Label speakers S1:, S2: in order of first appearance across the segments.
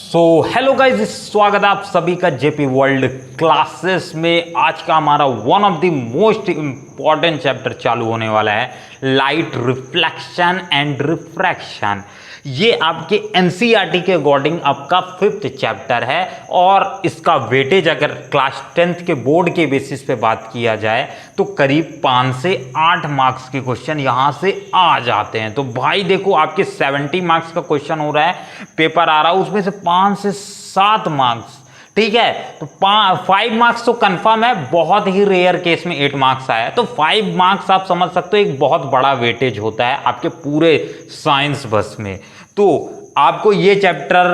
S1: Hello guys, स्वागत है आप सभी का जेपी वर्ल्ड क्लासेस में। आज का हमारा one of the most important chapter चालू होने वाला है, लाइट रिफ्लेक्शन एंड रिफ्रैक्शन। ये आपके एनसीईआरटी के अकॉर्डिंग आपका 5th चैप्टर है और इसका वेटेज अगर क्लास 10th के बोर्ड के बेसिस पे बात किया जाए तो करीब 5 से 8 मार्क्स के क्वेश्चन यहाँ से आ जाते हैं। तो भाई देखो, आपके 70 मार्क्स का क्वेश्चन हो रहा है, पेपर आ रहा है, उसमें से 5 से 7 मार्क्स, ठीक है। तो 5 मार्क्स तो कंफर्म है, बहुत ही रेयर केस में 8 मार्क्स आया, तो 5 मार्क्स आप समझ सकते हो एक बहुत बड़ा वेटेज होता है आपके पूरे साइंस बस में। तो आपको ये चैप्टर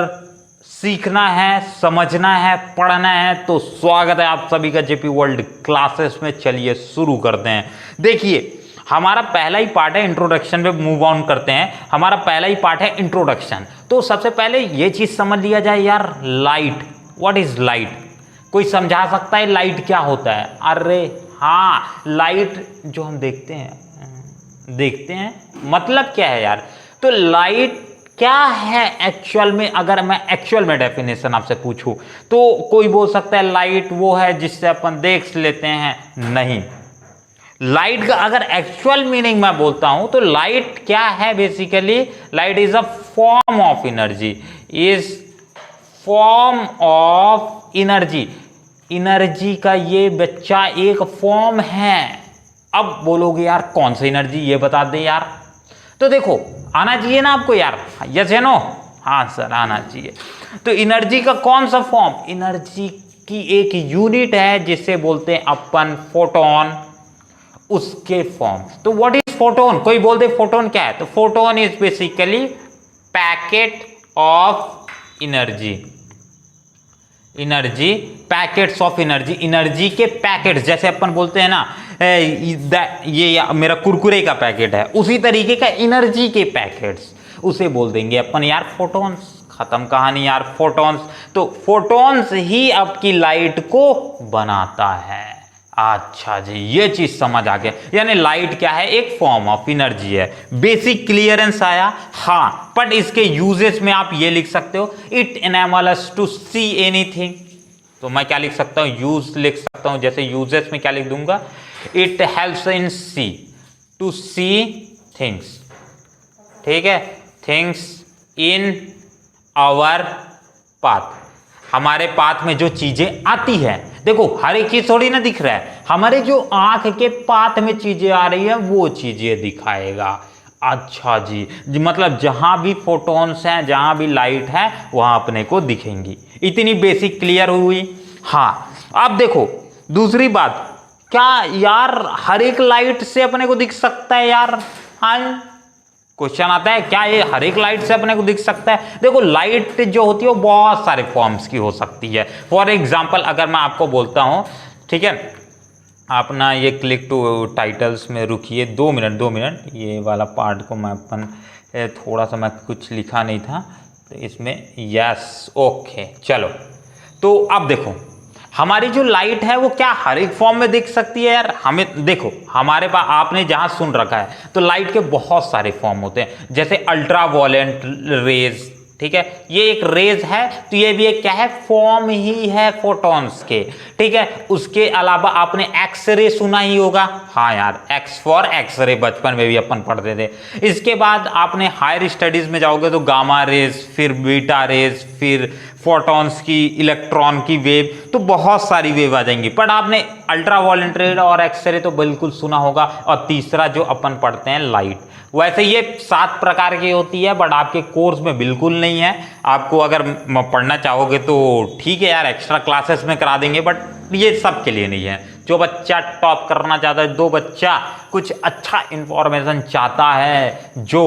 S1: सीखना है, समझना है, पढ़ना है, तो स्वागत है आप सभी का जेपी वर्ल्ड क्लासेस में। चलिए शुरू करते हैं। देखिए, हमारा पहला ही पार्ट है इंट्रोडक्शन पे मूव ऑन करते हैं। हमारा पहला ही पार्ट है इंट्रोडक्शन। तो सबसे पहले ये चीज समझ लिया जाए यार, लाइट, व्हाट इज लाइट। कोई समझा सकता है लाइट क्या होता है? अरे हाँ, लाइट जो हम देखते हैं मतलब क्या है यार? तो लाइट क्या है एक्चुअल में? अगर मैं एक्चुअल में डेफिनेशन आपसे पूछूं तो कोई बोल सकता है लाइट वो है जिससे अपन देख लेते हैं। नहीं, लाइट का अगर एक्चुअल मीनिंग मैं बोलता हूं तो लाइट क्या है? Basically light is a form of energy, is form of energy. Energy का ये बच्चा एक फॉर्म है। अब बोलोगे यार कौन सी एनर्जी, ये बता दे यार। तो देखो, आना चाहिए ना आपको यार, यस या नो? हाँ सर, आना चाहिए। तो एनर्जी का कौन सा फॉर्म? एनर्जी की एक यूनिट है जिसे बोलते हैं अपन फोटोन, उसके फॉर्म। तो व्हाट इज फोटोन? कोई बोल दे फोटोन क्या है? तो photon is basically packet of energy. Energy, packets of energy, energy के पैकेट्स। जैसे अपन बोलते हैं ना, ये मेरा कुरकुरे का पैकेट है, उसी तरीके का एनर्जी के पैकेट्स, उसे बोल देंगे अपन यार फोटॉन्स। खत्म कहानी यार, फोटॉन्स। तो फोटॉन्स ही आपकी लाइट को बनाता है। अच्छा जी, ये चीज समझ आ गया। यानी लाइट क्या है? एक फॉर्म ऑफ एनर्जी है। बेसिक क्लियरेंस आया? हाँ, बट इसके यूजेस में आप ये लिख सकते हो, it enable us to see anything. तो मैं क्या लिख सकता हूँ? यूज लिख सकता हूँ। जैसे यूजेस में क्या लिख दूंगा? It helps in see, to see things, ठीक है, थिंग्स इन आवर पाथ। हमारे पाथ में जो चीजें आती है, देखो हर एक चीज थोड़ी ना दिख रहा है, हमारे जो आंख के पाथ में चीजें आ रही है वो चीजें दिखाएगा। अच्छा जी, मतलब जहां भी फोटॉन्स हैं, जहां भी लाइट है, वहां अपने को दिखेंगी। इतनी बेसिक क्लियर हुई। हाँ, अब देखो दूसरी बात, क्या यार हर एक लाइट से अपने को दिख सकता है यार? हाँ, क्वेश्चन आता है, क्या ये हर एक लाइट से अपने को दिख सकता है? देखो, लाइट जो होती है वो बहुत सारे फॉर्म्स की हो सकती है। फॉर एग्जांपल अगर मैं आपको बोलता हूं, ठीक है, आप ना ये क्लिक टू टाइटल्स में रुकिए 2 मिनट, 2 मिनट। ये वाला पार्ट को मैं अपन थोड़ा सा, मैं कुछ लिखा नहीं था तो इसमें, यस, ओके, चलो। तो अब देखो, हमारी जो लाइट है वो क्या हर एक फॉर्म में दिख सकती है यार? हमें देखो, हमारे पास आपने जहां सुन रखा है तो लाइट के बहुत सारे फॉर्म होते हैं। जैसे अल्ट्रा वायलेंट रेज, ठीक है, ये एक रेज है, तो ये भी एक क्या है? फॉर्म ही है फोटॉन्स के, ठीक है। उसके अलावा आपने एक्सरे सुना ही होगा। हाँ यार, एक्स फॉर एक्सरे, बचपन में भी अपन पढ़ते थे। इसके बाद आपने हायर स्टडीज में जाओगे तो गामा रेज, फिर बीटा रेज, फिर फोटॉन्स की, इलेक्ट्रॉन की वेव, तो बहुत सारी वेव आ जाएंगी। पर आपने अल्ट्रा वायलेंट रेज और एक्सरे तो बिल्कुल सुना होगा। और तीसरा जो अपन पढ़ते हैं, लाइट। वैसे ये 7 प्रकार की होती है, बट आपके कोर्स में बिल्कुल नहीं है। आपको अगर पढ़ना चाहोगे तो ठीक है यार, एक्स्ट्रा क्लासेस में करा देंगे, बट ये सब के लिए नहीं है। जो बच्चा टॉप करना चाहता है, जो बच्चा कुछ अच्छा इंफॉर्मेशन चाहता है, जो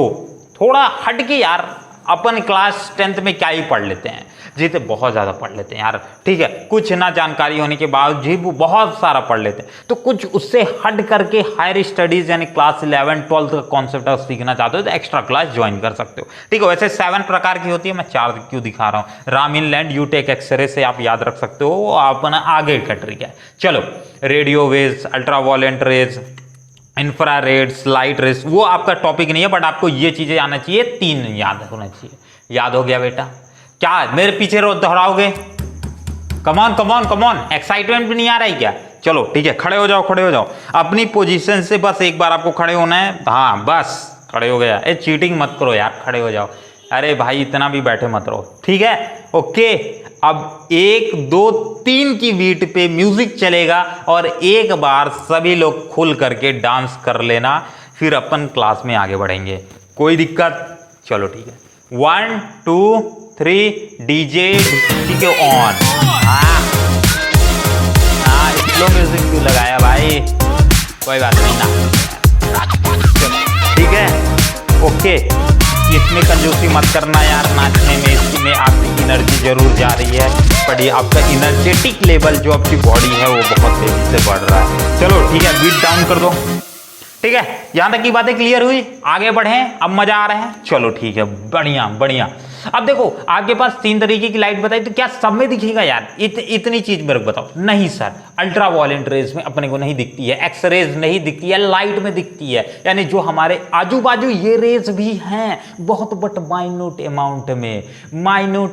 S1: थोड़ा हटके यार, अपन क्लास 10th में क्या ही पढ़ लेते हैं, जीते बहुत ज़्यादा पढ़ लेते हैं यार, ठीक है। कुछ ना जानकारी होने के बावजूद वो बहुत सारा पढ़ लेते हैं। तो कुछ उससे हट करके हायर स्टडीज यानी क्लास 11, 12 का कॉन्सेप्ट अगर सीखना चाहते हो तो एक्स्ट्रा क्लास ज्वाइन कर सकते हो, ठीक है। वैसे 7 प्रकार की होती है, मैं 4 क्यों दिखा रहा हूँ। रामीन लैंड, यूटेक, एक्सरे से आप याद रख सकते हो, अपना आगे का ट्रिक है। चलो, radio waves, ultra violent rays, infrareds, light rays, वो आपका टॉपिक नहीं है, बट आपको ये चीजें आना चाहिए, 3 याद होना चाहिए। याद हो गया बेटा? क्या मेरे पीछे रोज दोहराओगे? कमॉन कमॉन कमॉन, एक्साइटमेंट भी नहीं आ रहा है क्या? चलो ठीक है, खड़े हो जाओ, खड़े हो जाओ अपनी पोजीशन से। बस एक बार आपको खड़े होना है। हाँ बस खड़े हो गया। चीटिंग मत करो यार, खड़े हो जाओ। अरे भाई इतना भी बैठे मत रहो, ठीक है? ओके, अब 1 2 3 की बीट पे म्यूजिक चलेगा और एक बार सभी लोग खुल करके डांस कर लेना, फिर अपन क्लास में आगे बढ़ेंगे। कोई दिक्कत? चलो ठीक है, 1 2 3 डीजे ठीक है ऑन। हाँ स्लो म्यूजिक क्यों लगाया भाई? कोई बात नहीं ना, ठीक है? ओके, इसमें कंजूसी मत करना यार, नाचने में इसमें आपकी एनर्जी जरूर जा रही है, पर ये आपका एनर्जेटिक लेवल जो आपकी बॉडी है वो बहुत तेजी से बढ़ रहा है। चलो ठीक है, बीट डाउन कर दो, ठीक है? यहां तक की बातें क्लियर हुई, आगे बढ़ें, अब मजा आ रहा है। चलो ठीक है, बढ़िया बढ़िया। अब देखो आपके पास 3 तरीके की लाइट बताई, तो क्या सब में दिखेगा यार? इतनी चीज मेरे को बताओ। नहीं सर, अल्ट्रा वायलेंट रेज में अपने को नहीं दिखती है, एक्स रेज नहीं दिखती है, लाइट में दिखती है। यानी जो हमारे आजू बाजू ये रेज भी हैं बहुत बट माइन्यूट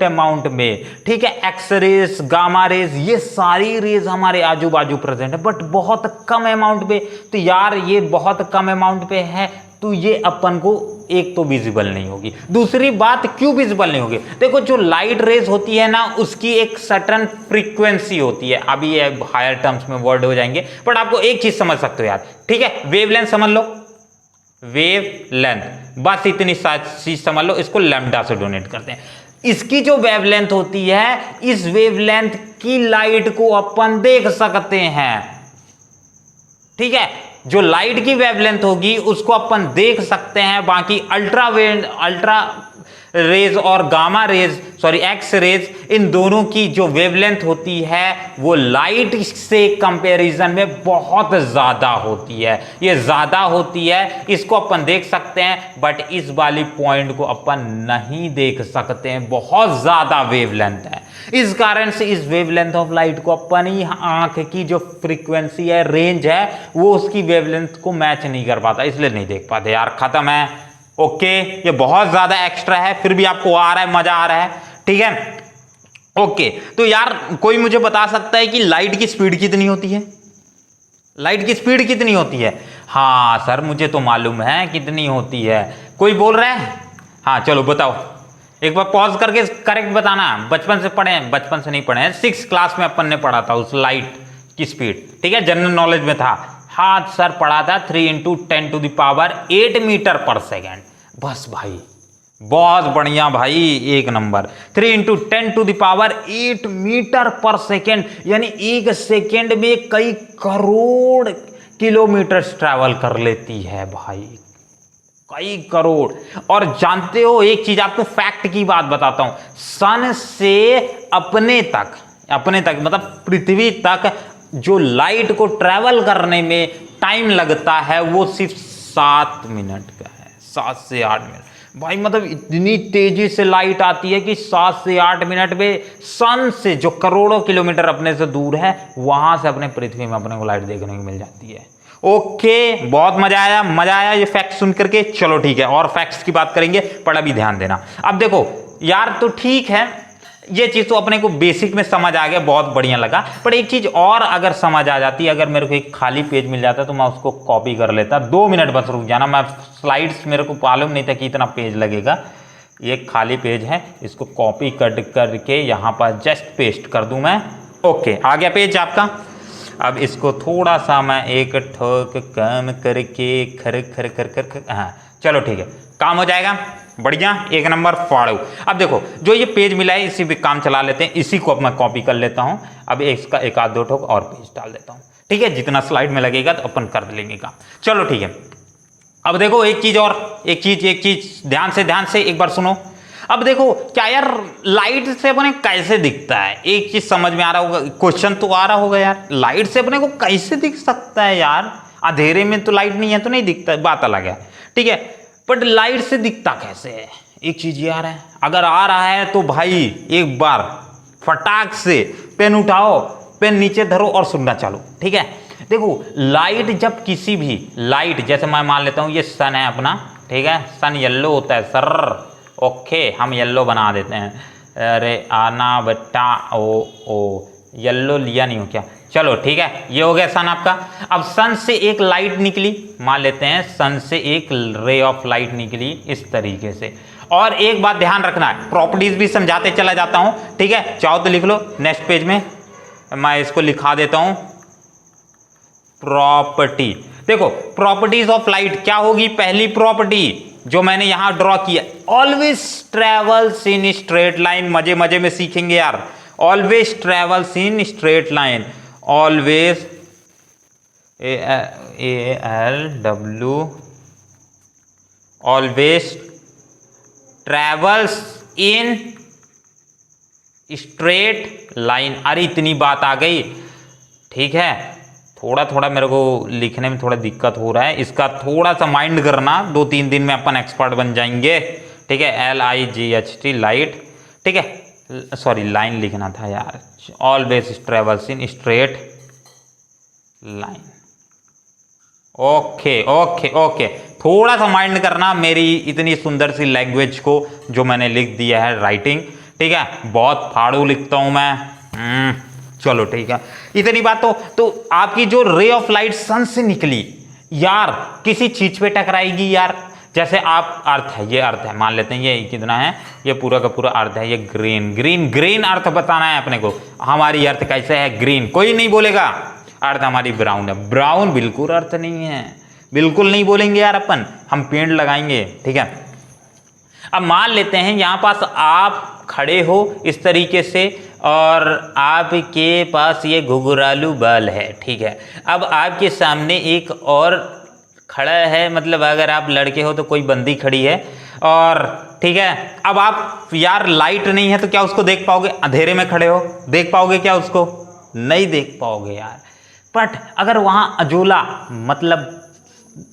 S1: अमाउंट में, ठीक है? एक्स रेज, गामा रेज, ये सारी रेज हमारे आजू बाजू प्रेजेंट है, बट बहुत कम अमाउंट पे। तो यार ये बहुत कम अमाउंट पे है, तो ये अपन को एक तो विजिबल नहीं होगी। दूसरी बात क्यों विजिबल नहीं होगी? देखो जो लाइट रेज होती है ना, उसकी एक सर्टेन फ्रीक्वेंसी होती है। अभी ये हायर टर्म्स में वर्ड हो जाएंगे, बट आपको एक चीज समझ सकते हो यार, ठीक है? वेवलेंथ समझ लो, वेवलेंथ, बस इतनी चीज समझ लो। इसको लैम्डा से डोनेट करते हैं। इसकी जो वेवलेंथ होती है, इस वेवलेंथ की लाइट को अपन देख सकते हैं, ठीक है? जो लाइट की वेवलेंथ होगी उसको अपन देख सकते हैं। बाकी अल्ट्रा रेज और gamma rays, sorry X rays, इन दोनों की जो वेवलेंथ होती है वो लाइट से कंपैरिजन में बहुत ज्यादा होती है। ये ज्यादा होती है, इसको अपन देख सकते हैं, बट इस वाली पॉइंट को अपन नहीं देख सकते हैं, बहुत ज्यादा वेवलेंथ है। इस कारण से इस वेवलेंथ ऑफ लाइट को अपन ही आंख की जो फ्रीक्वेंसी है, रेंज है, वो उसकी वेवलेंथ को मैच नहीं कर पाता, इसलिए नहीं देख पाते यार। खत्म है। ओके, ये बहुत ज्यादा एक्स्ट्रा है, फिर भी आपको आ रहा है, मजा आ रहा है, ठीक है? ओके, तो यार कोई मुझे बता सकता है कि लाइट की स्पीड कितनी होती है? लाइट की स्पीड कितनी होती है? हाँ सर मुझे तो मालूम है कितनी होती है। कोई बोल रहा है? हाँ चलो बताओ, एक बार पॉज करके करेक्ट बताना। बचपन से पढ़े हैं? बचपन से नहीं पढ़े हैं, 6th क्लास में अपन ने पढ़ा था उस लाइट की स्पीड, ठीक है? जनरल नॉलेज में था। हाँ सर पढ़ा था, 3 × 10⁸ मीटर पर सेकेंड। बस भाई बहुत बढ़िया भाई, एक नंबर। 3 × 10⁸ मीटर पर सेकेंड, यानी एक सेकेंड में कई करोड़ किलोमीटर ट्रैवल कर लेती है भाई, कई करोड़। और जानते हो एक चीज, आपको फैक्ट की बात बताता हूं, सन से अपने तक मतलब पृथ्वी तक जो लाइट को ट्रैवल करने में टाइम लगता है वो सिर्फ 7 मिनट का है, 7 से 8 मिनट। भाई मतलब इतनी तेजी से लाइट आती है कि 7 से 8 मिनट में सन से जो करोड़ों किलोमीटर अपने से दूर है, वहां से अपने पृथ्वी में अपने को लाइट देखने को मिल जाती है। ओके, बहुत मजा आया ये फैक्ट सुन करके। चलो ठीक है, और फैक्ट्स की बात करेंगे, पर अभी ध्यान देना। अब देखो यार, तो ठीक है, ये चीज तो अपने को बेसिक में समझ आ गया, बहुत बढ़िया लगा। पर एक चीज और अगर समझ आ जाती, अगर मेरे को एक खाली पेज मिल जाता तो मैं उसको कॉपी कर लेता। 2 मिनट बस रुक जाना, मैं स्लाइड्स, मेरे को मालूम नहीं था कि इतना पेज लगेगा। ये खाली पेज है, इसको कॉपी कट करके यहाँ पर जस्ट पेस्ट कर दूं मैं। ओके, आ गया पेज आपका। अब इसको थोड़ा सा मैं एक ठोक कम करके खर खर कर कर, हाँ चलो ठीक है, काम हो जाएगा। बढ़िया, एक नंबर फाड़ू। अब देखो जो ये पेज मिला है, इसी पे काम चला लेते हैं। इसी को अब मैं कॉपी कर लेता हूँ। अब इसका एक आध 2 ठोक और पेज डाल देता हूँ, ठीक है? जितना स्लाइड में लगेगा तो अपन कर लेंगे काम। चलो ठीक है। अब देखो एक चीज ध्यान से एक बार सुनो। अब देखो क्या यार, लाइट से अपने कैसे दिखता है? एक चीज समझ में आ रहा होगा, क्वेश्चन तो आ रहा होगा यार, लाइट से अपने को कैसे दिख सकता है यार? अंधेरे में तो लाइट नहीं है तो नहीं दिखता, बात अलग है, ठीक है? बट लाइट से दिखता कैसे है? एक चीज ये आ रहा है, अगर आ रहा है तो भाई एक बार फटाक से पेन उठाओ, पेन नीचे धरो और सुनना चालू, ठीक है? देखो लाइट, जब किसी भी लाइट, जैसे मैं मान लेता हूं ये सन है अपना, ठीक है? सन येलो होता है सर, ओके हम येलो बना देते हैं, अरे आना बेटा, ओ येलो लिया नहीं हो क्या? चलो ठीक है, ये हो गया सन आपका। अब सन से एक लाइट निकली, मान लेते हैं सन से एक रे ऑफ लाइट निकली इस तरीके से। और एक बात ध्यान रखना है, प्रॉपर्टीज भी समझाते चला जाता हूं, ठीक है? चाहो तो लिख लो नेक्स्ट पेज में, मैं इसको लिखा देता हूं। प्रॉपर्टी, देखो प्रॉपर्टीज ऑफ लाइट क्या होगी? पहली प्रॉपर्टी जो मैंने यहां ड्रॉ किया, always travels in straight line. मजे मजे में सीखेंगे यार। Always travels in straight line, always ALW, always travels in straight line. अरे इतनी बात आ गई, ठीक है? थोड़ा थोड़ा मेरे को लिखने में थोड़ा दिक्कत हो रहा है, इसका थोड़ा सा माइंड करना, 2-3 दिन में अपन एक्सपर्ट बन जाएंगे, ठीक है? LIGHT लाइट, ठीक है? सॉरी लाइन लिखना था यार। Always travels in straight line. Okay okay okay, थोड़ा सा माइंड करना मेरी इतनी सुंदर सी लैंग्वेज को जो मैंने लिख दिया है राइटिंग, ठीक है? बहुत फाड़ू लिखता हूं मैं। चलो ठीक है, इतनी बात। तो आपकी जो रे ऑफ लाइट सन से निकली यार, किसी चीज पे टकराएगी यार। जैसे आप अर्थ है, ये अर्थ है, मान लेते हैं ये कितना है, ये पूरा का पूरा अर्थ है, ये ग्रीन ग्रीन ग्रीन अर्थ बताना है अपने को। हमारी अर्थ कैसे है? ग्रीन। कोई नहीं बोलेगा अर्थ हमारी ब्राउन है। ब्राउन बिल्कुल अर्थ नहीं है, बिल्कुल नहीं बोलेंगे यार अपन, हम पेड़ लगाएंगे, ठीक है? अब मान लेते हैं यहां पास आप खड़े हो इस तरीके से, और आपके पास ये घुघरालू बाल है, ठीक है? अब आपके सामने एक और खड़ा है, मतलब अगर आप लड़के हो तो कोई बंदी खड़ी है, और ठीक है? अब आप यार लाइट नहीं है तो क्या उसको देख पाओगे? अंधेरे में खड़े हो, देख पाओगे क्या उसको? नहीं देख पाओगे यार। बट अगर वहां अजोला, मतलब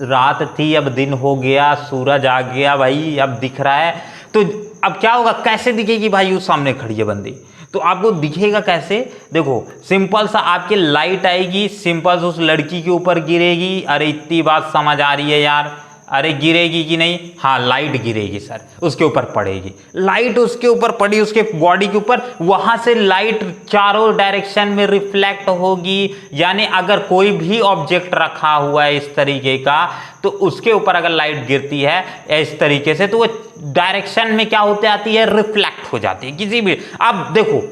S1: रात थी अब दिन हो गया, सूरज आ गया भाई, अब दिख रहा है, तो अब क्या होगा? कैसे दिखेगी भाई? उस सामने खड़ी है बंदी, तो आपको दिखेगा कैसे? देखो सिंपल सा आपके लाइट आएगी, सिंपल से उस लड़की के ऊपर गिरेगी। अरे इतनी बात समझ आ रही है यार? अरे गिरेगी कि नहीं? हाँ लाइट गिरेगी सर, उसके ऊपर पड़ेगी। लाइट उसके ऊपर पड़ी, उसके बॉडी के ऊपर, वहां से लाइट चारों डायरेक्शन में रिफ्लेक्ट होगी। यानी अगर कोई भी ऑब्जेक्ट रखा हुआ है इस तरीके का, तो उसके ऊपर अगर लाइट गिरती है इस तरीके से, तो वो डायरेक्शन में क्या होते आती है? रिफ्लेक्ट हो जाती है किसी भी। अब देखो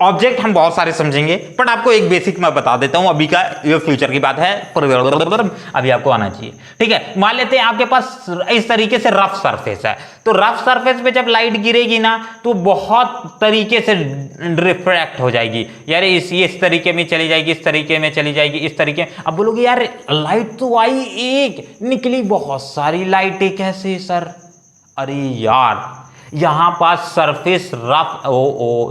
S1: ऑब्जेक्ट हम बहुत सारे समझेंगे, बट आपको एक बेसिक मैं बता देता हूं, अभी का ये फ्यूचर की बात है, अभी आपको आना चाहिए, ठीक है? मान लेते हैं आपके पास इस तरीके से रफ सरफेस है, तो रफ सरफेस पे जब लाइट गिरेगी ना, तो बहुत तरीके से रिफ्रैक्ट हो जाएगी यार। इस तरीके में चली जाएगी, इस तरीके में चली जाएगी, इस तरीके। अब बोलोगे यार लाइट तो आई एक, निकली बहुत सारी लाइटें कैसे सर? अरे यार यहां पास सरफेस रफ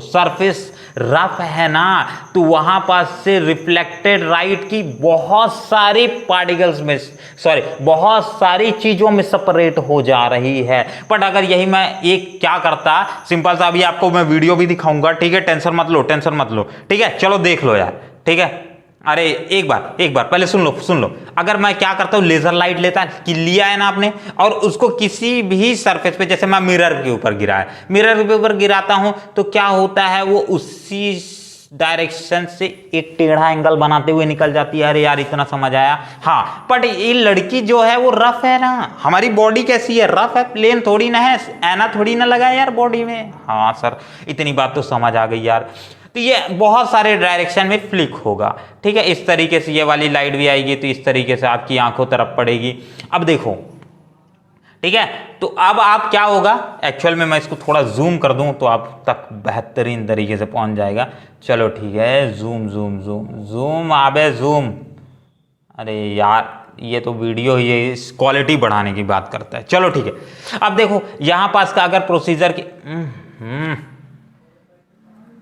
S1: सरफेस रफ है ना, तो वहां पास से रिफ्लेक्टेड लाइट की बहुत सारी पार्टिकल्स में, सॉरी बहुत सारी चीजों में सेपरेट हो जा रही है। बट अगर यही मैं एक क्या करता, सिंपल सा, अभी आपको मैं वीडियो भी दिखाऊंगा, ठीक है? टेंशन मत लो, टेंशन मत लो, ठीक है? चलो देख लो यार, ठीक है? अरे एक बार पहले सुन लो। अगर मैं क्या करता हूं, लेजर लाइट लेता कि लिया है ना आपने, और उसको किसी भी सरफेस पे, जैसे मैं मिरर के ऊपर गिरा है, मिरर के ऊपर गिराता हूं, तो क्या होता है? वो उसी डायरेक्शन से एक टेढ़ा एंगल बनाते हुए निकल जाती है। अरे यार इतना समझ आया? हाँ, बट ये लड़की जो है वो रफ है ना, हमारी बॉडी कैसी है? रफ है, प्लेन थोड़ी ना है, ऐना थोड़ी ना लगा है यार बॉडी में। हाँ सर, इतनी बात तो समझ आ गई यार। तो ये बहुत सारे डायरेक्शन में फ्लिक होगा, ठीक है? इस तरीके से ये वाली लाइट भी आएगी, तो इस तरीके से आपकी आंखों तरफ पड़ेगी। अब देखो, ठीक है? तो अब आप क्या होगा एक्चुअल में, मैं इसको थोड़ा जूम कर दूं तो आप तक बेहतरीन तरीके से पहुंच जाएगा। चलो ठीक है, जूम जूम जूम जूम, आबे जूम। अरे यार ये तो वीडियो ही है, इस क्वालिटी बढ़ाने की बात करता है। चलो ठीक है, अब देखो यहां पास का अगर प्रोसीजर की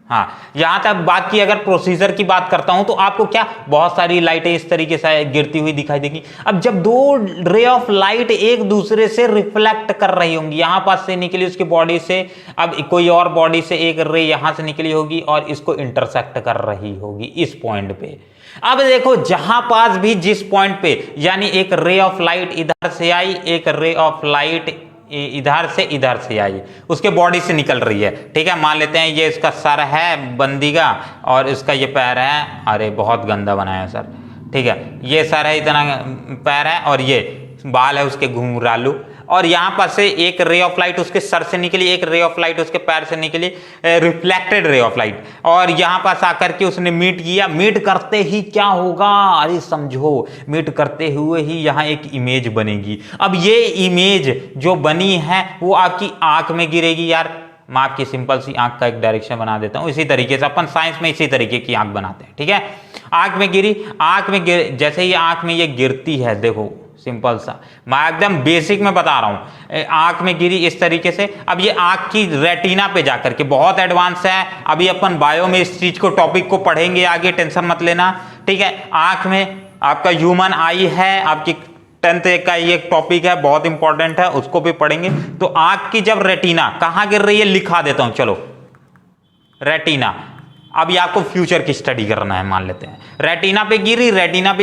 S1: हाँ, यहां तक बात की, अगर प्रोसीजर की बात करता हूं, तो आपको क्या बहुत सारी लाइटें इस तरीके से गिरती हुई दिखाई देगी। अब जब दो रे ऑफ लाइट एक दूसरे से रिफ्लेक्ट कर रही होंगी, यहां पास से निकली उसकी बॉडी से, अब कोई और बॉडी से एक रे यहां से निकली होगी और इसको इंटरसेक्ट कर रही होगी इस पॉइंट पे। अब देखो जहां पास भी जिस पॉइंट पे, यानी एक रे ऑफ लाइट इधर से आई, एक रे ऑफ लाइट इधर से आई, उसके बॉडी से निकल रही है, ठीक है। मान लेते हैं ये इसका सर है बंदी का और इसका ये पैर है, अरे बहुत गंदा बनाया सर, ठीक है। ये सर है, इतना पैर है और ये बाल है उसके घुंघरालू, और यहाँ पर से एक रे ऑफ लाइट उसके सर से निकली, एक रे ऑफ लाइट उसके पैर से निकली, रिफ्लेक्टेड रे ऑफ लाइट, और यहाँ पास आकर के उसने मीट किया। मीट करते ही क्या होगा, अरे समझो, मीट करते हुए ही यहाँ एक इमेज बनेगी। अब ये इमेज जो बनी है वो आपकी आंख में गिरेगी। यार मैं आपकी सिंपल सी आंख का एक डायरेक्शन बना देता हूँ, इसी तरीके से अपन साइंस में इसी तरीके की आंख बनाते हैं, ठीक है। आंख में गिरी, जैसे ही आंख में ये गिरती है, देखो सिंपल सा, मैं एकदम बेसिक में बता रहा हूं, आंख में गिरी इस तरीके से। अब ये आंख की रेटिना पे जाकर के, बहुत एडवांस है, अभी अपन बायो में इस चीज को टॉपिक को पढ़ेंगे आगे, टेंशन मत लेना, ठीक है। आंख में आपका ह्यूमन आई है, आपकी 10th का ये टॉपिक है, बहुत इंपॉर्टेंट है, उसको भी पढ़ेंगे। तो आंख की जब रेटिना कहां गिर रही है लिखा देता हूं, चलो रेटिना। अभी आपको फ्यूचर की स्टडी करना है, मान लेते हैं रेटिना पे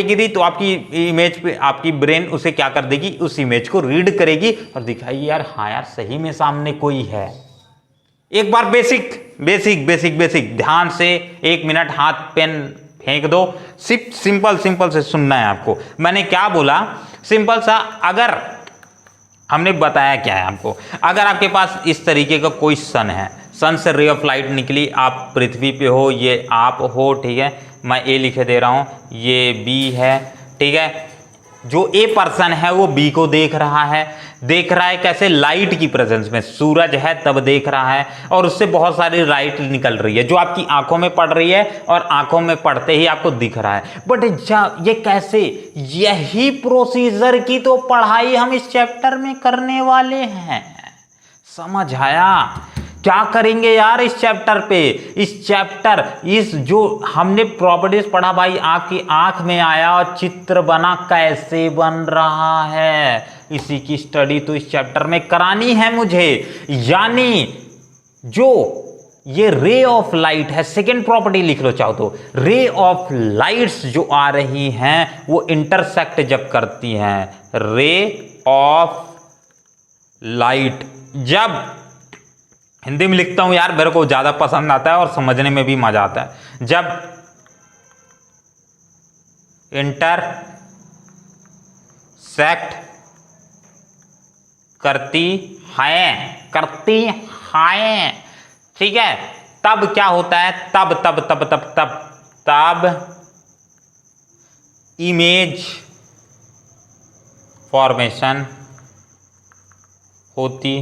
S1: गिरी तो आपकी इमेज पे आपकी ब्रेन उसे क्या कर देगी, उस इमेज को रीड करेगी और दिखाएगी यार, हाँ यार सही में सामने कोई है। एक बार बेसिक ध्यान से 1 मिनट हाथ पेन फेंक दो, सिर्फ सिंपल से सुनना है आपको। मैंने क्या बोला, सिंपल सा, अगर हमने बताया क्या है आपको, अगर आपके पास इस तरीके का कोई सन है, सन से रे ऑफ लाइट निकली, आप पृथ्वी पे हो, ये आप हो, ठीक है, मैं ए लिखे दे रहा हूँ, ये बी है, ठीक है। जो ए पर्सन है वो बी को देख रहा है कैसे, लाइट की प्रेजेंस में, सूरज है तब देख रहा है, और उससे बहुत सारी लाइट निकल रही है जो आपकी आंखों में पड़ रही है, और आंखों में पड़ते ही आपको दिख रहा है। बट ये कैसे, यही प्रोसीजर की तो पढ़ाई हम इस चैप्टर में करने वाले हैं, समझ आया। क्या करेंगे यार इस चैप्टर पे, इस जो हमने प्रॉपर्टीज पढ़ा भाई, आपकी आंख में आया और चित्र बना, कैसे बन रहा है, इसी की स्टडी तो इस चैप्टर में करानी है मुझे। यानी जो ये रे ऑफ लाइट है, सेकेंड प्रॉपर्टी लिख लो चाहो तो, रे ऑफ लाइट्स जो आ रही हैं वो इंटरसेक्ट जब करती हैं, रे ऑफ लाइट, जब हिंदी में लिखता हूं यार मेरे को ज्यादा पसंद आता है और समझने में भी मजा आता है, जब इंटरसेक्ट करती हैं, ठीक है, तब क्या होता है, तब इमेज फॉर्मेशन होती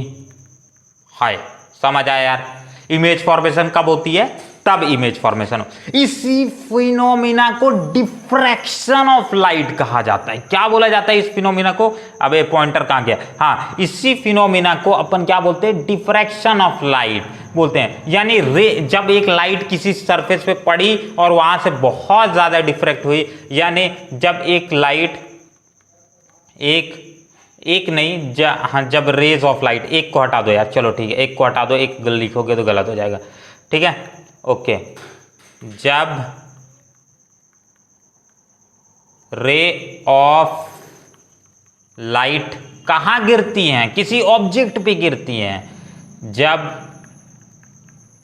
S1: है। समझ आया यार, इमेज फॉर्मेशन कब होती है, तब इमेज फॉर्मेशन हो। इसी फिनोमिना को डिफ्रैक्शन ऑफ लाइट कहा जाता है। क्या बोला जाता है इस फिनोमिना को, अबे पॉइंटर कहां गया, हाँ, इसी फिनोमिना को अपन क्या बोलते हैं, डिफ्रैक्शन ऑफ लाइट बोलते हैं। यानी जब एक लाइट किसी सरफेस पे पड़ी और वहां से बहुत ज्यादा डिफ्रैक्ट हुई, यानी जब एक लाइट जब रेज ऑफ लाइट, एक को हटा दो यार, चलो ठीक है, एक को हटा दो, एक लिखोगे तो गलत हो जाएगा, ठीक है, ओके। जब रे ऑफ लाइट कहां गिरती हैं, किसी ऑब्जेक्ट पे गिरती हैं, जब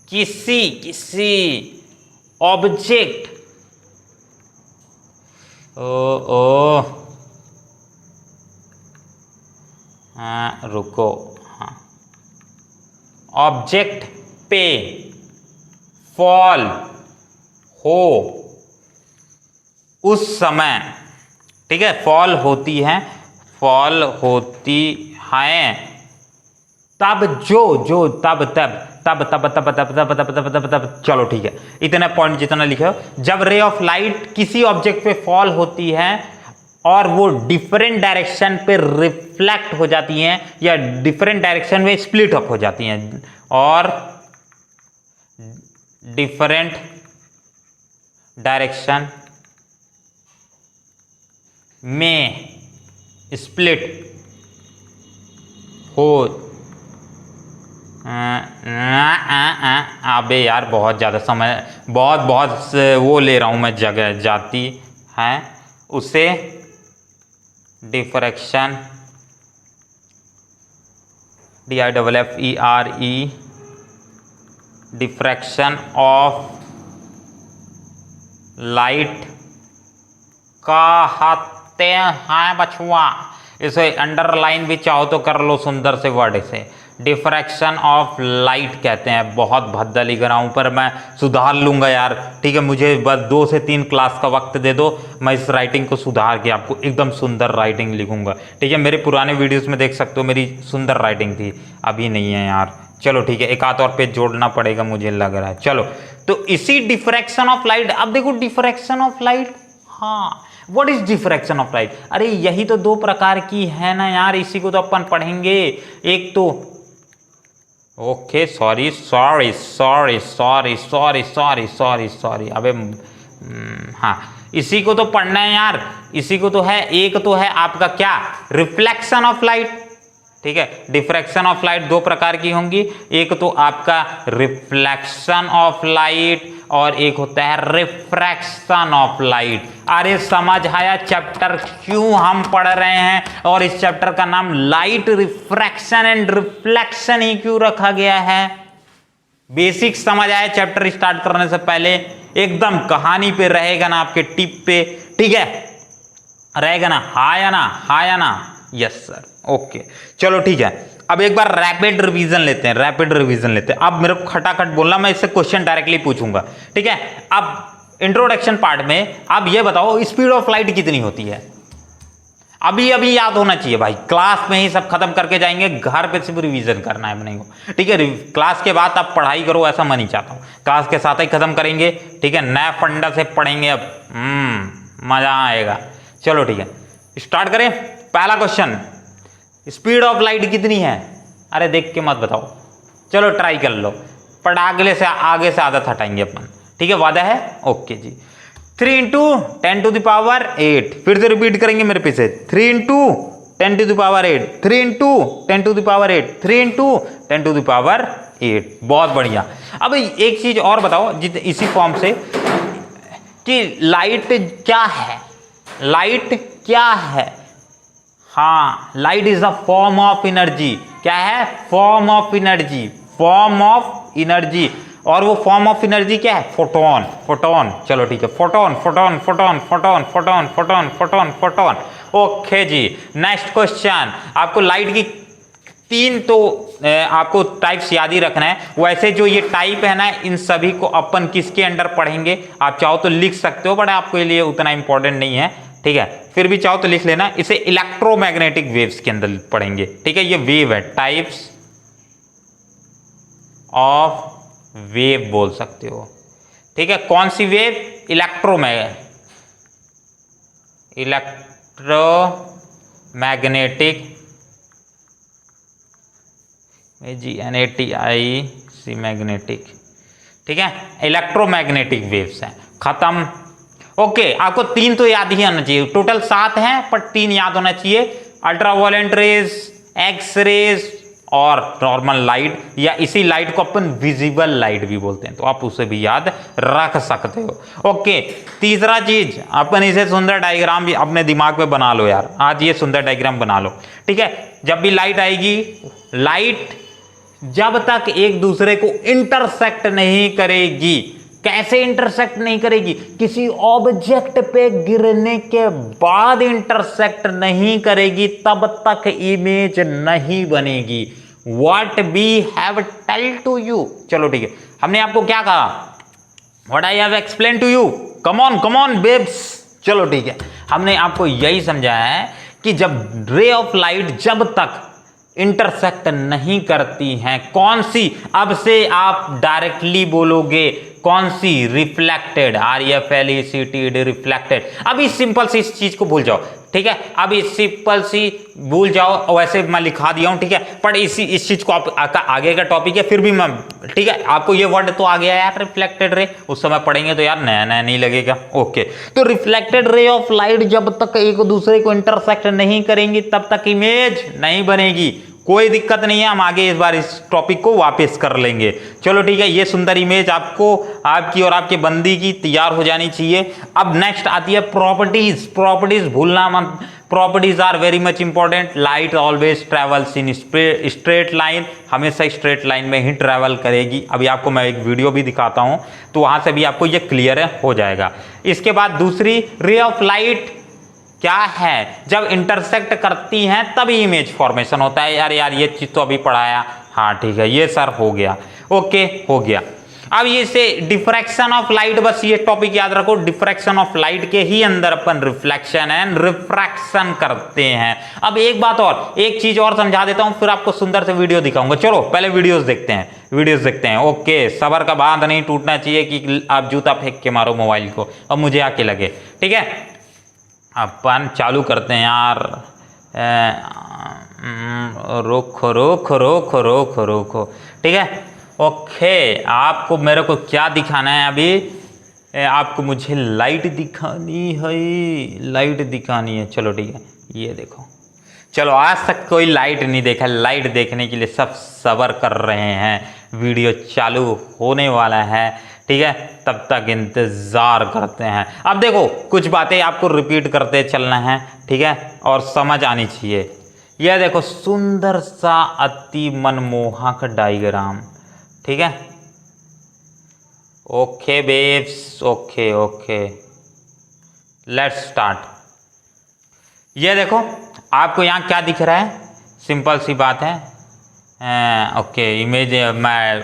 S1: किसी ऑब्जेक्ट, रुको, हाँ, ऑब्जेक्ट पे फॉल हो उस समय, ठीक है, फॉल होती हैं, तब चलो ठीक है, इतना पॉइंट जितना लिखे हो, जब रे ऑफ लाइट किसी ऑब्जेक्ट पे फॉल होती है और वो डिफरेंट डायरेक्शन पे रिफ्लेक्ट हो जाती हैं या डिफरेंट डायरेक्शन में स्प्लिट अप हो जाती हैं, और डिफरेंट डायरेक्शन में स्प्लिट हो, अबे यार बहुत ज़्यादा समय, बहुत वो ले रहा हूँ मैं, जगह जाती है, उसे diffraction DIFFERE, diffraction of light कहते हैं बछुआ। इसे अंडरलाइन भी चाहो तो कर लो सुंदर से वर्ड, इसे डिफ्रैक्शन ऑफ लाइट कहते हैं। बहुत भद्दा लिख रहा हूँ पर मैं सुधार लूँगा यार, ठीक है। मुझे बस 2 से 3 क्लास का वक्त दे दो, मैं इस राइटिंग को सुधार के आपको एकदम सुंदर राइटिंग लिखूँगा, ठीक है। मेरे पुराने वीडियोस में देख सकते हो मेरी सुंदर राइटिंग थी, अभी नहीं है यार। चलो ठीक है, एक आध और पेज जोड़ना पड़ेगा मुझे लग रहा है। चलो तो इसी डिफ्रैक्शन ऑफ लाइट, अब देखो डिफ्रैक्शन ऑफ लाइट, हाँ what is diffraction of light? अरे यही तो 2 प्रकार की है ना यार, इसी को तो अपन पढ़ेंगे। एक तो ओके सॉरी अबे हाँ इसी को तो पढ़ना है यार, इसी को तो है। एक तो है आपका क्या, रिफ्लेक्शन ऑफ लाइट, ठीक है। डिफ्रैक्शन ऑफ लाइट 2 प्रकार की होंगी, एक तो आपका रिफ्लेक्शन ऑफ लाइट और एक होता है रिफ्रैक्शन ऑफ लाइट। अरे समझ आया चैप्टर क्यों हम पढ़ रहे हैं, और इस चैप्टर का नाम लाइट रिफ्रैक्शन एंड रिफ्लेक्शन ही क्यों रखा गया है। बेसिक समझ आया चैप्टर स्टार्ट करने से पहले, एकदम कहानी पे रहेगा ना, आपके टिप पे, ठीक है रहेगा ना, हाँ या ना, यस सर, ओके चलो ठीक है। अब एक बार रैपिड रिवीजन लेते हैं, अब मेरे को खटाखट बोलना, मैं इससे क्वेश्चन डायरेक्टली पूछूंगा, ठीक है। अब इंट्रोडक्शन पार्ट में आप ये बताओ स्पीड ऑफ लाइट कितनी होती है, अभी याद होना चाहिए भाई, क्लास में ही सब खत्म करके जाएंगे, घर पे सिर्फ रिवीजन करना है अपने को, ठीक है। क्लास के बाद आप पढ़ाई करो ऐसा मैं नहीं चाहता हूँ, क्लास के साथ ही खत्म करेंगे, ठीक है। नया फंडा से पढ़ेंगे, अब मजा आएगा। चलो ठीक है, स्टार्ट करें। पहला क्वेश्चन, स्पीड ऑफ लाइट कितनी है? अरे देख के मत बताओ, चलो ट्राई कर लो, पर आगे से आदत हटाएंगे अपन, ठीक है, वादा है, ओके जी। 3 × 10⁸, फिर से रिपीट करेंगे मेरे पीछे, 3 × 10⁸, 3 × 10⁸, 3 × 10⁸। बहुत बढ़िया। अब एक चीज और बताओ इसी फॉर्म से कि लाइट क्या है, हाँ light is a form of energy. क्या है? Form of energy. और वो फॉर्म ऑफ एनर्जी क्या है? फोटोन। चलो ठीक है, फोटोन। ओके जी, नेक्स्ट क्वेश्चन। आपको लाइट की 3 तो आपको टाइप्स याद ही रखना है। वैसे जो ये टाइप है ना, इन सभी को अपन किसके अंडर पढ़ेंगे, आप चाहो तो लिख सकते हो, बट आपके लिए उतना इंपॉर्टेंट नहीं है, ठीक है। फिर भी चाहो तो लिख लेना, इसे इलेक्ट्रोमैग्नेटिक वेव्स के अंदर पढ़ेंगे, ठीक है। ये वेव है, टाइप्स ऑफ वेव बोल सकते हो, ठीक है। कौन सी वेव? इलेक्ट्रोमैग्नेटिक, GNATIC मैग्नेटिक, ठीक है। इलेक्ट्रोमैग्नेटिक वेव्स हैं, खत्म। ओके, आपको 3 तो याद ही आना चाहिए, टोटल 7 हैं पर 3 याद होना चाहिए। अल्ट्रावायलेट रेज, एक्स रेज और नॉर्मल लाइट, या इसी लाइट को अपन विजिबल लाइट भी बोलते हैं, तो आप उसे भी याद रख सकते हो। ओके, तीसरा चीज, अपन इसे सुंदर डायग्राम भी अपने दिमाग में बना लो यार, आज ये सुंदर डायग्राम बना लो, ठीक है। जब भी लाइट आएगी, लाइट जब तक एक दूसरे को इंटरसेक्ट नहीं करेगी, कैसे इंटरसेक्ट नहीं करेगी? किसी ऑब्जेक्ट पे गिरने के बाद इंटरसेक्ट नहीं करेगी, तब तक इमेज नहीं बनेगी। What we have tell to you. चलो ठीक है, हमने आपको क्या कहा? What I have explain to you. Come on babes. चलो ठीक है, हमने आपको यही समझाया है कि जब रे ऑफ लाइट जब तक इंटरसेक्ट नहीं करती हैं, कौन सी? अब से आप डायरेक्टली बोलोगे कौन सी? Reflected, REFLECTED, reflected. अभी सिंपल सी इस चीज को भूल जाओ, ठीक है। अभी सिंपल सी भूल जाओ, वैसे मैं लिखा दिया हूं, ठीक है। पर इस चीज को आप आगे का टॉपिक है, फिर भी मैं, ठीक है, आपको ये वर्ड तो आ गया यार, रिफ्लेक्टेड रे, उस समय पढ़ेंगे तो यार नया नहीं लगेगा। ओके, तो रिफ्लेक्टेड रे ऑफ लाइट जब तक एक दूसरे को इंटरसेक्ट नहीं करेंगी, तब तक इमेज नहीं बनेगी। कोई दिक्कत नहीं है, हम आगे इस बार इस टॉपिक को वापस कर लेंगे। चलो ठीक है, ये सुंदर इमेज आपको, आपकी और आपके बंदी की तैयार हो जानी चाहिए। अब नेक्स्ट आती है प्रॉपर्टीज। भूलना मत, properties are very much important. Light always travels in straight line, हमेशा स्ट्रेट लाइन में ही ट्रेवल करेगी। अभी आपको मैं एक वीडियो भी दिखाता हूं तो वहां से भी आपको ये क्लियर हो जाएगा। इसके बाद दूसरी, रे ऑफ लाइट क्या है, जब इंटरसेक्ट करती हैं तभी इमेज फॉर्मेशन होता है। यार ये चीज तो अभी पढ़ाया, हाँ ठीक है, ये सर हो गया, ओके हो गया। अब ये से डिफ्रैक्शन ऑफ लाइट, बस ये टॉपिक याद रखो, डिफ्रैक्शन ऑफ लाइट के ही अंदर अपन रिफ्लेक्शन एंड रिफ्रैक्शन करते हैं। अब एक बात और, एक चीज और समझा देता हूं, फिर आपको सुंदर से वीडियो दिखाऊंगा। चलो पहले वीडियोस देखते हैं, ओके। सबर का बांध नहीं टूटना चाहिए कि आप जूता फेंक के मारो मोबाइल को अब मुझे आके लगे, ठीक है। अपन चालू करते हैं यार, रोको रोको रोको रोको रोको, ठीक है, ओके। आपको मेरे को क्या दिखाना है अभी, आपको मुझे लाइट दिखानी है, चलो ठीक है, ये देखो। चलो आज तक कोई लाइट नहीं देखा, लाइट देखने के लिए सब सब्र कर रहे हैं, वीडियो चालू होने वाला है, ठीक है, तब तक इंतज़ार करते हैं। अब देखो कुछ बातें आपको रिपीट करते चलना है, ठीक है, और समझ आनी चाहिए। यह देखो सुंदर सा अति मनमोहक डायग्राम, ठीक है, okay babes, okay let's start. ये देखो आपको यहाँ क्या दिख रहा है, सिंपल सी बात है, ओके इमेज, मैं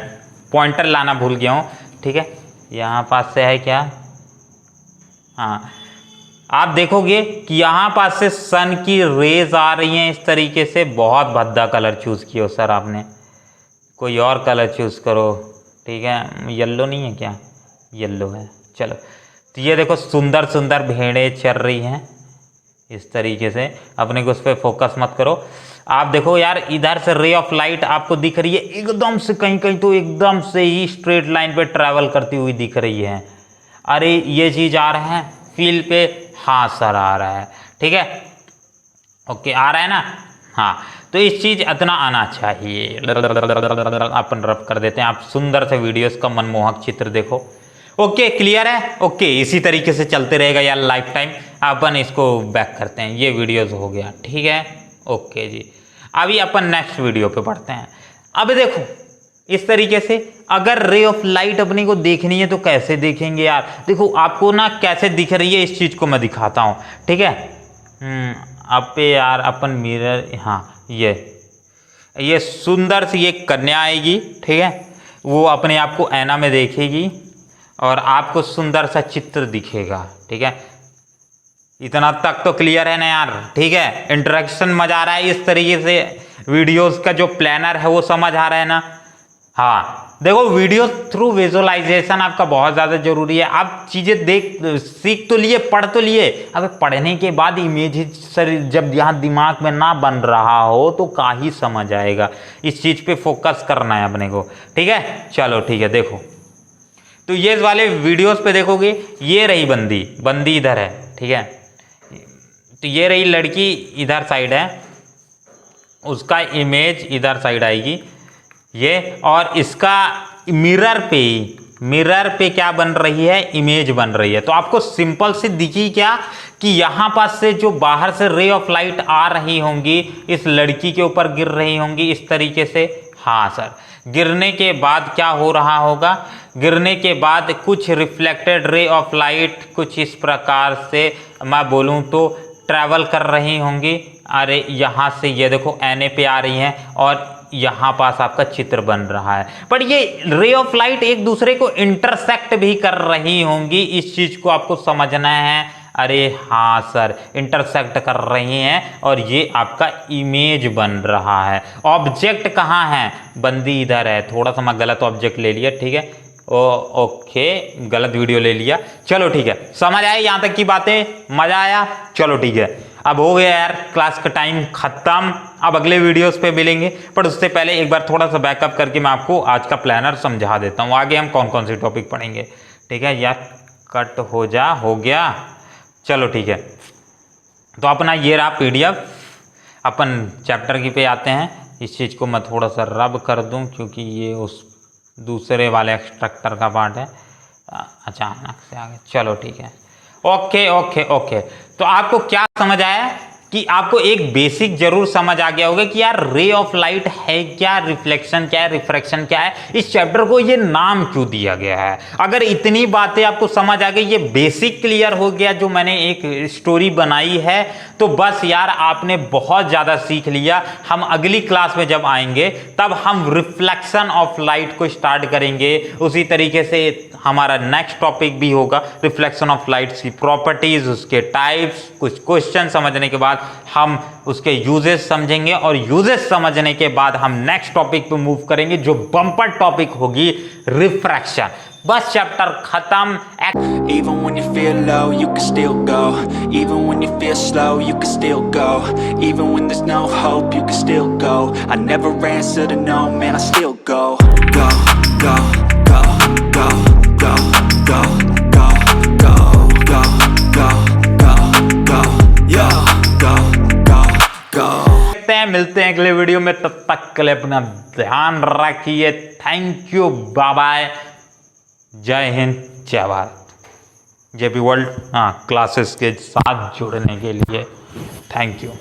S1: पॉइंटर लाना भूल गया हूँ, ठीक है, यहाँ पास से है क्या, हाँ आप देखोगे कि यहाँ पास से सन की रेज आ रही हैं इस तरीके से। बहुत भद्दा कलर चूज़ किया सर आपने, कोई और कलर चूज़ करो, ठीक है। येलो नहीं है क्या, येलो है, चलो। तो ये देखो सुंदर सुंदर भेड़ें चल रही हैं इस तरीके से, अपने को उस पर फोकस मत करो। आप देखो यार इधर से रे ऑफ लाइट आपको दिख रही है एकदम से, कहीं कहीं तो एकदम से ही स्ट्रेट लाइन पे ट्रैवल करती हुई दिख रही है। अरे ये चीज़ आ रहा है फील्ड पे, हाँ सर आ रहा है, ठीक है, ओके आ रहा है ना, हाँ। तो इस चीज़ इतना आना चाहिए, अपन रब कर देते हैं। आप सुंदर से वीडियोस का मनमोहक चित्र देखो, ओके क्लियर है, ओके। इसी तरीके से चलते रहेगा यार लाइफ टाइम। अपन इसको बैक करते हैं, ये वीडियोस हो गया, ठीक है, ओके जी। अभी अपन नेक्स्ट वीडियो पे बढ़ते हैं। अब देखो इस तरीके से अगर रे ऑफ लाइट अपने को देखनी है तो कैसे देखेंगे यार, देखो आपको ना कैसे दिख रही है इस चीज़ को मैं दिखाता हूँ, ठीक है। अब पे यार अपन मिरर, हाँ ये सुंदर सी एक कन्या आएगी, ठीक है, वो अपने आप को ऐना में देखेगी और आपको सुंदर सा चित्र दिखेगा, ठीक है। इतना तक तो क्लियर है ना यार, ठीक है। इंटरेक्शन मजा आ रहा है, इस तरीके से वीडियोस का जो प्लानर है वो समझ आ रहा है ना, हाँ। देखो वीडियो थ्रू विजुअलाइजेशन आपका बहुत ज़्यादा जरूरी है। आप चीज़ें देख सीख तो लिए, पढ़ तो लिए, अब पढ़ने के बाद इमेज सर जब यहाँ दिमाग में ना बन रहा हो तो का ही समझ आएगा। इस चीज़ पे फोकस करना है अपने को, ठीक है। चलो ठीक है, देखो तो ये वाले वीडियोस पे देखोगे, ये रही बंदी इधर है, ठीक है। तो ये रही लड़की इधर साइड है, उसका इमेज इधर साइड आएगी ये, और इसका मिरर पे क्या बन रही है, इमेज बन रही है। तो आपको सिंपल से दिखी क्या कि यहाँ पास से जो बाहर से रे ऑफ लाइट आ रही होंगी इस लड़की के ऊपर गिर रही होंगी इस तरीके से, हाँ सर। गिरने के बाद क्या हो रहा होगा, गिरने के बाद कुछ रिफ्लेक्टेड रे ऑफ लाइट कुछ इस प्रकार से मैं बोलूँ तो ट्रैवल कर रही होंगी। अरे यहाँ से ये देखो ऐने पे आ रही हैं और यहाँ पास आपका चित्र बन रहा है, पर ये रे ऑफ लाइट एक दूसरे को इंटरसेक्ट भी कर रही होंगी, इस चीज़ को आपको समझना है। अरे हाँ सर, इंटरसेक्ट कर रही हैं और ये आपका इमेज बन रहा है। ऑब्जेक्ट कहाँ है, बंदी इधर है, थोड़ा सा मैं गलत ऑब्जेक्ट ले लिया, ठीक है, ओके गलत वीडियो ले लिया। चलो ठीक है, समझ आए यहाँ तक की बातें, मज़ा आया, चलो ठीक है। अब हो गया यार क्लास का टाइम ख़त्म, अब अगले वीडियोस पे मिलेंगे, पर उससे पहले एक बार थोड़ा सा बैकअप करके मैं आपको आज का प्लानर समझा देता हूँ। आगे हम कौन कौन से टॉपिक पढ़ेंगे, ठीक है यार। कट हो गया, चलो ठीक है। तो अपना ये रहा PDF, अपन चैप्टर की पे आते हैं। इस चीज़ को मैं थोड़ा सा रब कर दूं क्योंकि ये उस दूसरे वाले एक्सट्रैक्टर का पार्ट है, अचानक से आ गया। चलो ठीक है, ओके। तो आपको क्या समझ आया कि आपको एक बेसिक जरूर समझ आ गया होगा कि यार रे ऑफ लाइट है क्या, रिफ्लेक्शन क्या है, रिफ्रैक्शन क्या है, इस चैप्टर को ये नाम क्यों दिया गया है। अगर इतनी बातें आपको समझ आ गई, ये बेसिक क्लियर हो गया जो मैंने एक स्टोरी बनाई है, तो बस यार आपने बहुत ज़्यादा सीख लिया। हम अगली क्लास में जब आएंगे तब हम रिफ्लेक्शन ऑफ लाइट को स्टार्ट करेंगे। उसी तरीके से हमारा नेक्स्ट टॉपिक भी होगा रिफ्लेक्शन ऑफ लाइट्स की प्रॉपर्टीज, उसके टाइप्स, कुछ क्वेश्चन समझने के बाद हम उसके यूजेस समझेंगे, और यूजेस समझने के बाद हम नेक्स्ट टॉपिक पे मूव करेंगे जो बम्पर टॉपिक होगी रिफ्रैक्शन। बस चैप्टर खत्म।
S2: Even when you feel low, you can still go. Even when you feel slow, you can still go. Even when there's no hope, you can still go. I never answer to no, man, I still go. Go, go, go, go, go, go, go, go, go, go, go, go, yo, go, go, go.
S1: मिलते हैं अगले video में, तब तक के लिए अपना ध्यान रखिए। थैंक यू, बाय बाय, जय हिंद, जय भारत, जेपी वर्ल्ड क्लासेस के साथ जुड़ने के लिए थैंक यू।